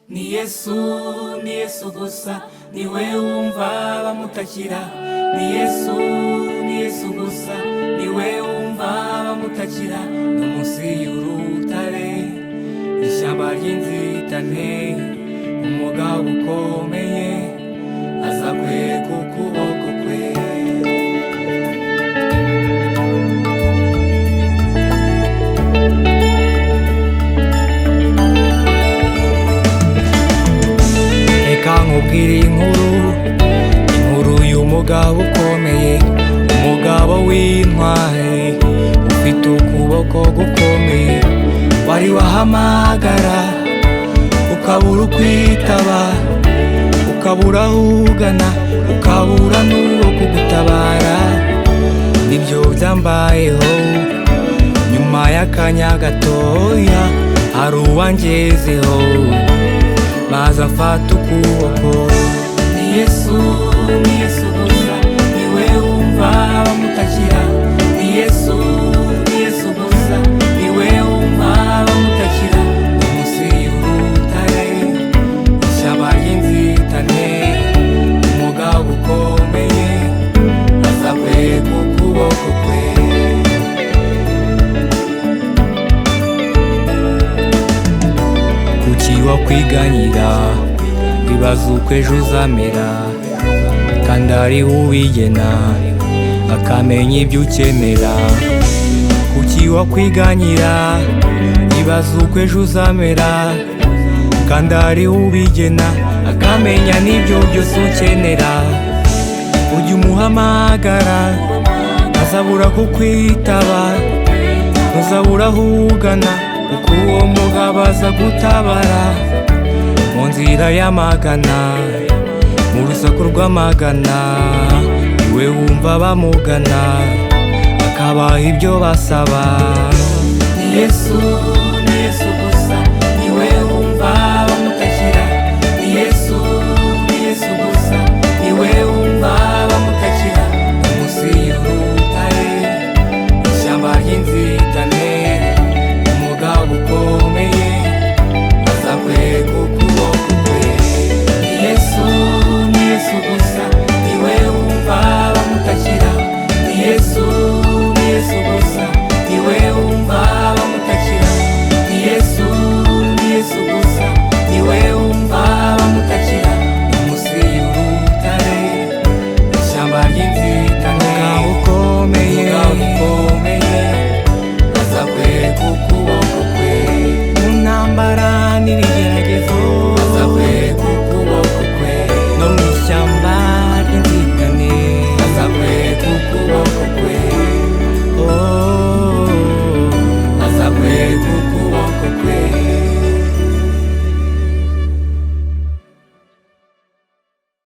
Ni Yesu gusa niwe wumva bamutakira. Ni Yesu gusa niwe wumva bamutakira. No munsi y'urutare, ishyamba ry'inzitane, umugabo ukomeye aza kweka ukuboko kwe. Nkubwira inkuru y'umugabo ukomeye, umugabo w'intwari ufite ukuboko gukomeye, wari wahamagara ukabura ukwitaba, ukabura aho ugana, ukabura n'uwo kugutabara. Nibyo byambayeho nyuma y'akanya gatoya, hari uwangezeho maze amfata ukuboko. Ni Yesu gusa niwe wumva bamutakira. Ni Yesu gusa niwe wumva bamutakira. Munsi y'urutare, ishyamba ry'inzitane, umugabo ukomeye aza kweka ukuboko kwe. Kuki wakwiganyira wibaza uko ejo uzamera, kandi ariwe ubigena akamenya ibyo ukenera. Kuki wakwiganyira wibaza uko ejo uzamera, kandi ariwe ubigena akamenya n'ibyo byose ukenera. Ujya umuhamagara azabura kukwitaba, ntuzabura aho ugana, kuko uwo mugabo aza gutabara. Mu nzira y'amagana, mu rusaku rw'amagana, iwe wumva bamugana akabaha ibyo basaba. Ni Yesu gusa niwe wumva bamutakira. Ni Yesu gusa niwe wumva bamutakira. Munsi y'urutare, ishyamba ry'inzitane, umugabo ukomeye aza kweka ukuboko kwe. Ni Yesu gusa niwe wumva bamutakira. Ni Yesu gusa niwe wumva bamutakira. Ni Yesu gusa niwe wumva bamutakira. Munsi y'urutare, ishyamba ry'inzitane, umugabo ukomeye aza kweka ukuboko kwe. Mu ntambara